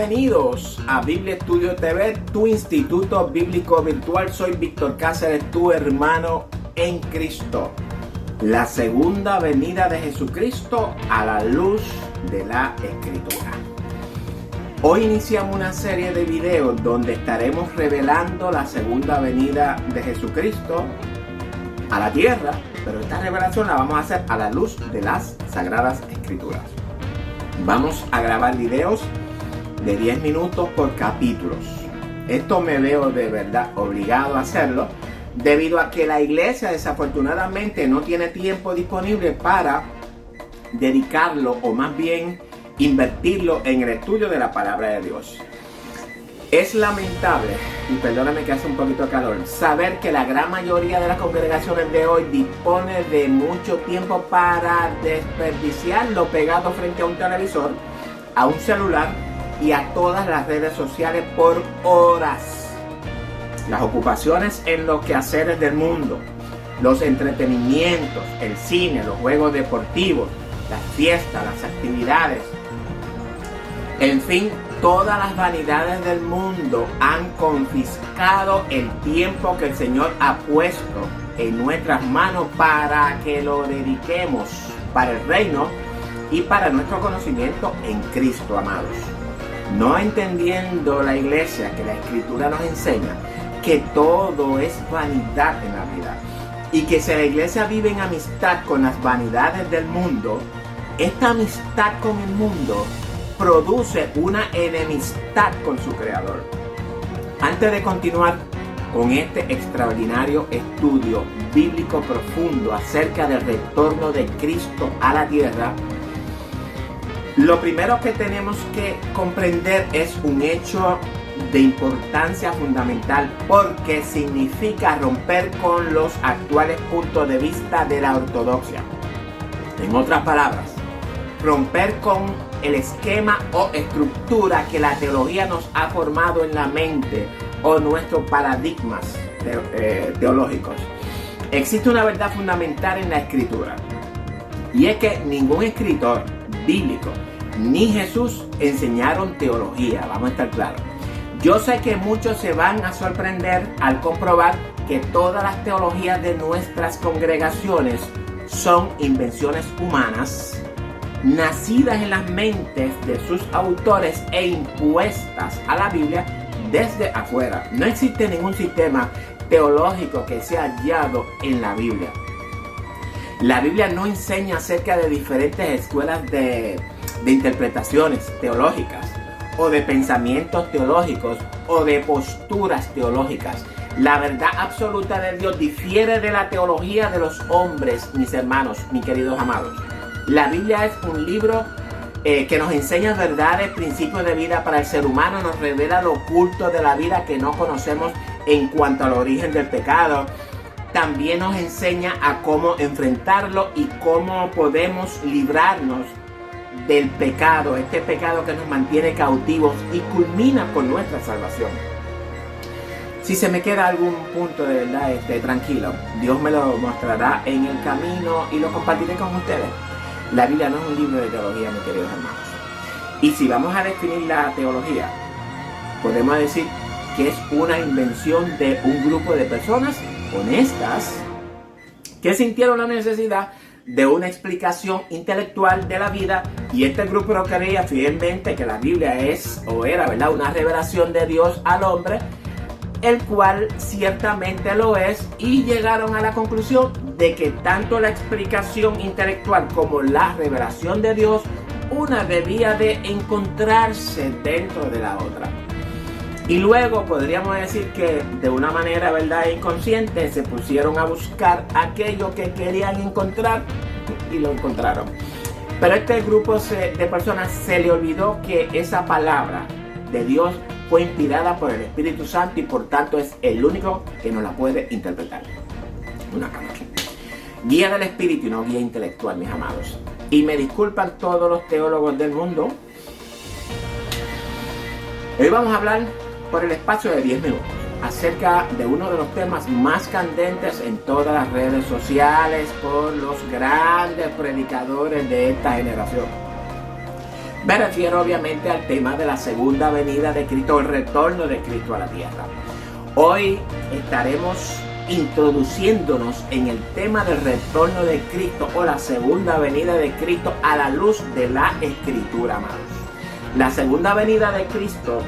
Bienvenidos a Biblia Estudio TV, tu instituto bíblico virtual. Soy Víctor Cáceres, tu hermano en Cristo. La segunda venida de Jesucristo a la luz de la Escritura. Hoy iniciamos una serie de videos donde estaremos revelando la segunda venida de Jesucristo a la tierra, pero esta revelación la vamos a hacer a la luz de las Sagradas Escrituras. Vamos a grabar videos de 10 minutos por capítulos. Esto me veo de verdad obligado a hacerlo debido a que la iglesia desafortunadamente no tiene tiempo disponible para dedicarlo o más bien invertirlo en el estudio de la palabra de Dios. Es lamentable, y perdóname que hace un poquito de calor, saber que la gran mayoría de las congregaciones de hoy dispone de mucho tiempo para desperdiciarlo pegado frente a un televisor, a un celular y a todas las redes sociales por horas. Las ocupaciones en los quehaceres del mundo, los entretenimientos, el cine, los juegos deportivos, las fiestas, las actividades, en fin, todas las vanidades del mundo han confiscado el tiempo que el Señor ha puesto en nuestras manos para que lo dediquemos para el reino y para nuestro conocimiento en Cristo, amados. No entendiendo la iglesia que la Escritura nos enseña que todo es vanidad en la vida y que si la iglesia vive en amistad con las vanidades del mundo, esta amistad con el mundo produce una enemistad con su Creador. Antes de continuar con este extraordinario estudio bíblico profundo acerca del retorno de Cristo a la tierra, lo primero que tenemos que comprender es un hecho de importancia fundamental porque significa romper con los actuales puntos de vista de la ortodoxia. En otras palabras, romper con el esquema o estructura que la teología nos ha formado en la mente o nuestros paradigmas teológicos. Existe una verdad fundamental en la Escritura y es que ningún escritor bíblico ni Jesús enseñaron teología, vamos a estar claros. Yo sé que muchos se van a sorprender al comprobar que todas las teologías de nuestras congregaciones son invenciones humanas, nacidas en las mentes de sus autores e impuestas a la Biblia desde afuera. No existe ningún sistema teológico que sea hallado en la Biblia. La Biblia no enseña acerca de diferentes escuelas de interpretaciones teológicas o de pensamientos teológicos o de posturas teológicas. La verdad absoluta de Dios difiere de la teología de los hombres, mis hermanos, mis queridos amados. La Biblia es un libro que nos enseña verdades, principios de vida para el ser humano, nos revela lo oculto de la vida que no conocemos en cuanto al origen del pecado. También nos enseña a cómo enfrentarlo y cómo podemos librarnos del pecado, este pecado que nos mantiene cautivos y culmina con nuestra salvación. Si se me queda algún punto de verdad, tranquilo, Dios me lo mostrará en el camino y lo compartiré con ustedes. La Biblia no es un libro de teología, mis queridos hermanos. Y si vamos a definir la teología, podemos decir que es una invención de un grupo de personas honestas que sintieron la necesidad de una explicación intelectual de la vida, y este grupo no creía fielmente que la Biblia es o era, ¿verdad?, una revelación de Dios al hombre, el cual ciertamente lo es, y llegaron a la conclusión de que tanto la explicación intelectual como la revelación de Dios, una debía de encontrarse dentro de la otra. Y luego podríamos decir que de una manera, ¿verdad?, inconsciente, se pusieron a buscar aquello que querían encontrar y lo encontraron. Pero a este grupo de personas se le olvidó que esa palabra de Dios fue inspirada por el Espíritu Santo y por tanto es el único que nos la puede interpretar. Una cámara. Guía del Espíritu y no guía intelectual, mis amados. Y me disculpan todos los teólogos del mundo. Hoy vamos a hablar por el espacio de 10 minutos acerca de uno de los temas más candentes en todas las redes sociales por los grandes predicadores de esta generación. Me refiero obviamente al tema de la segunda venida de Cristo, el retorno de Cristo a la tierra. Hoy estaremos introduciéndonos en el tema del retorno de Cristo o la segunda venida de Cristo a la luz de la Escritura, amados. La segunda venida de Cristo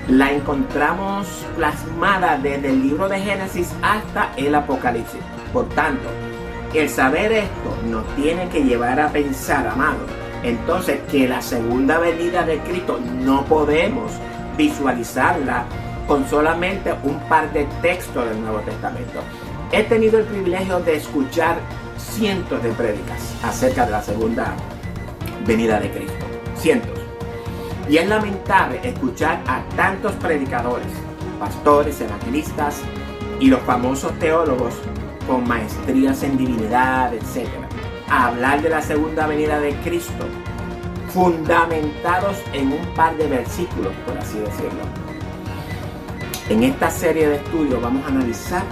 la encontramos plasmada desde el libro de Génesis hasta el Apocalipsis. Por tanto, el saber esto nos tiene que llevar a pensar, amados, entonces que la segunda venida de Cristo no podemos visualizarla con solamente un par de textos del Nuevo Testamento. He tenido el privilegio de escuchar cientos de prédicas acerca de la segunda venida de Cristo. Cientos. Y es lamentable escuchar a tantos predicadores, pastores, evangelistas y los famosos teólogos con maestrías en divinidad, etc., hablar de la segunda venida de Cristo, fundamentados en un par de versículos, por así decirlo. En esta serie de estudios vamos a analizar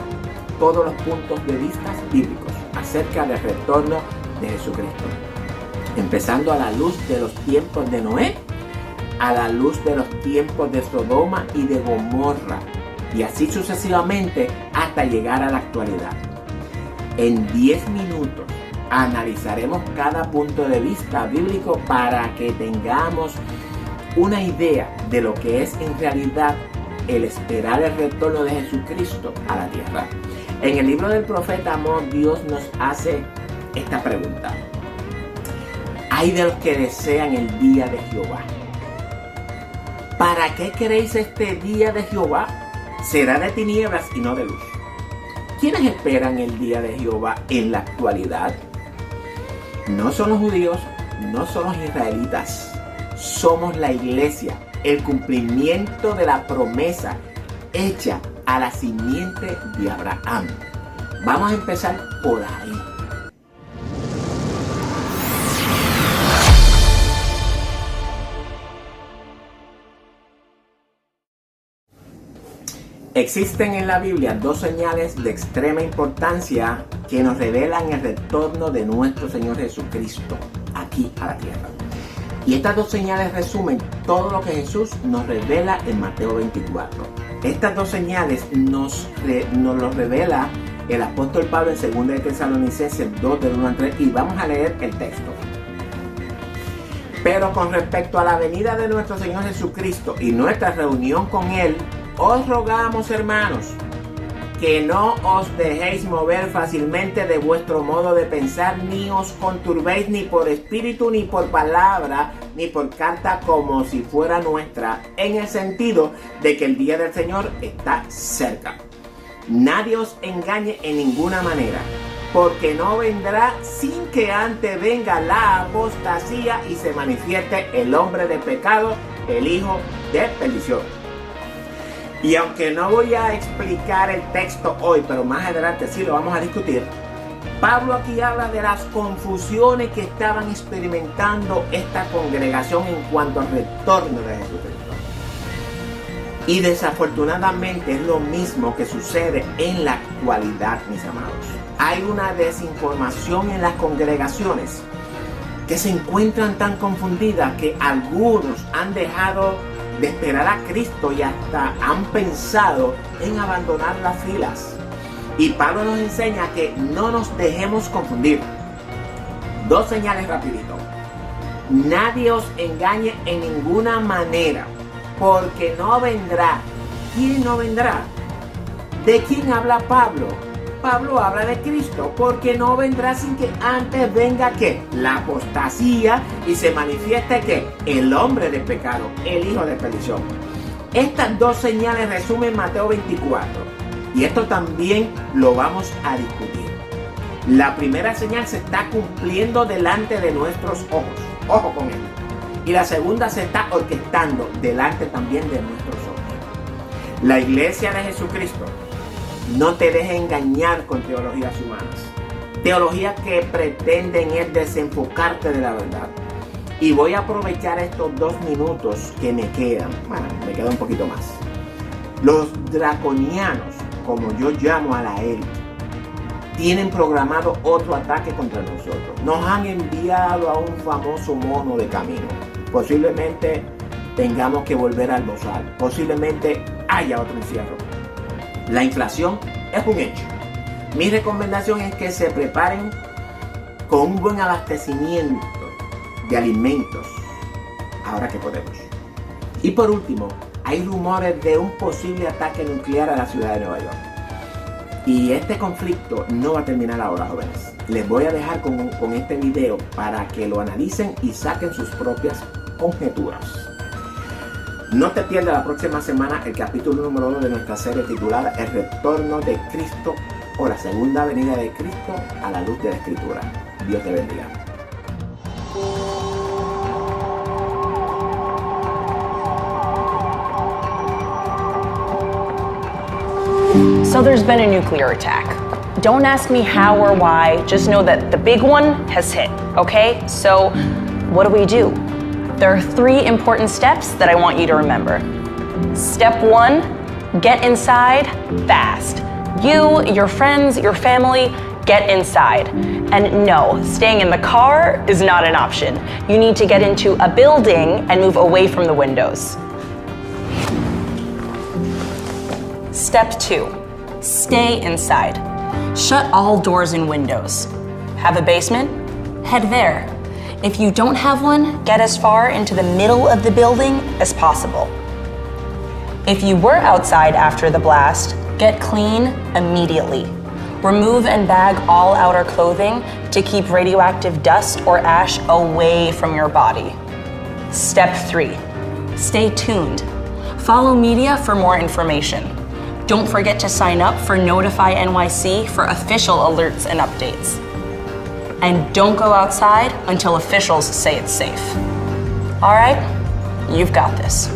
todos los puntos de vista bíblicos acerca del retorno de Jesucristo, empezando a la luz de los tiempos de Noé, a la luz de los tiempos de Sodoma y de Gomorra, y así sucesivamente hasta llegar a la actualidad. En 10 minutos analizaremos cada punto de vista bíblico para que tengamos una idea de lo que es en realidad el esperar el retorno de Jesucristo a la tierra. En el libro del profeta Amós, Dios nos hace esta pregunta: ¿ay de los que desean el día de Jehová? ¿Para qué queréis este día de Jehová? Será de tinieblas y no de luz. ¿Quiénes esperan el día de Jehová en la actualidad? No son los judíos, no son los israelitas, somos la iglesia, el cumplimiento de la promesa hecha a la simiente de Abraham. Vamos a empezar por ahí. Existen en la Biblia dos señales de extrema importancia que nos revelan el retorno de nuestro Señor Jesucristo aquí a la tierra. Y estas dos señales resumen todo lo que Jesús nos revela en Mateo 24. Estas dos señales nos lo revela el apóstol Pablo en 2 de Tesalonicenses 2 del 1 al 3, y vamos a leer el texto. Pero con respecto a la venida de nuestro Señor Jesucristo y nuestra reunión con Él, os rogamos, hermanos, que no os dejéis mover fácilmente de vuestro modo de pensar, ni os conturbéis ni por espíritu, ni por palabra, ni por carta como si fuera nuestra, en el sentido de que el día del Señor está cerca. Nadie os engañe en ninguna manera, porque no vendrá sin que antes venga la apostasía y se manifieste el hombre de pecado, el hijo de perdición. Y aunque no voy a explicar el texto hoy, pero más adelante sí lo vamos a discutir, Pablo aquí habla de las confusiones que estaban experimentando esta congregación en cuanto al retorno de Jesucristo. Y desafortunadamente es lo mismo que sucede en la actualidad, mis amados. Hay una desinformación en las congregaciones que se encuentran tan confundidas que algunos han dejado de esperar a Cristo y hasta han pensado en abandonar las filas. Y Pablo nos enseña que no nos dejemos confundir. Dos señales rapidito. Nadie os engañe en ninguna manera, porque no vendrá. ¿Quién no vendrá? ¿De quién habla Pablo? Pablo habla de Cristo, porque no vendrá sin que antes venga ¿qué? La apostasía y se manifieste ¿qué? El hombre de pecado, el hijo de perdición. Estas dos señales resumen Mateo 24, y esto también lo vamos a discutir. La primera señal se está cumpliendo delante de nuestros ojos, ojo con él, y la segunda se está orquestando delante también de nuestros ojos. La iglesia de Jesucristo no te dejes engañar con teologías humanas. Teologías que pretenden es desenfocarte de la verdad. Y voy a aprovechar estos 2 minutos que me quedan. Bueno, me queda un poquito más. Los draconianos, como yo llamo a la élite, tienen programado otro ataque contra nosotros. Nos han enviado a un famoso mono de camino. posiblemente tengamos que volver a almorzar, posiblemente haya otro encierro. La inflación es un hecho. Mi recomendación es que se preparen con un buen abastecimiento de alimentos, ahora que podemos. Y por último, hay rumores de un posible ataque nuclear a la ciudad de Nueva York. Y este conflicto no va a terminar ahora, jóvenes. Les voy a dejar con este video para que lo analicen y saquen sus propias conjeturas. No te pierdas la próxima semana el capítulo número 1 de nuestra serie titulada El Retorno de Cristo o la Segunda Venida de Cristo a la luz de la Escritura. Dios te bendiga. So there's been a nuclear attack. Don't ask me how or why, just know that the big one has hit, okay? So what do? There are 3 important steps that I want you to remember. Step 1, get inside fast. You, your friends, your family, get inside. And no, staying in the car is not an option. You need to get into a building and move away from the windows. Step 2. Stay inside. Shut all doors and windows. Have a basement? Head there. If you don't have one, get as far into the middle of the building as possible. If you were outside after the blast, get clean immediately. Remove and bag all outer clothing to keep radioactive dust or ash away from your body. Step 3. Stay tuned. Follow media for more information. Don't forget to sign up for Notify NYC for official alerts and updates. And don't go outside until officials say it's safe. All right, you've got this.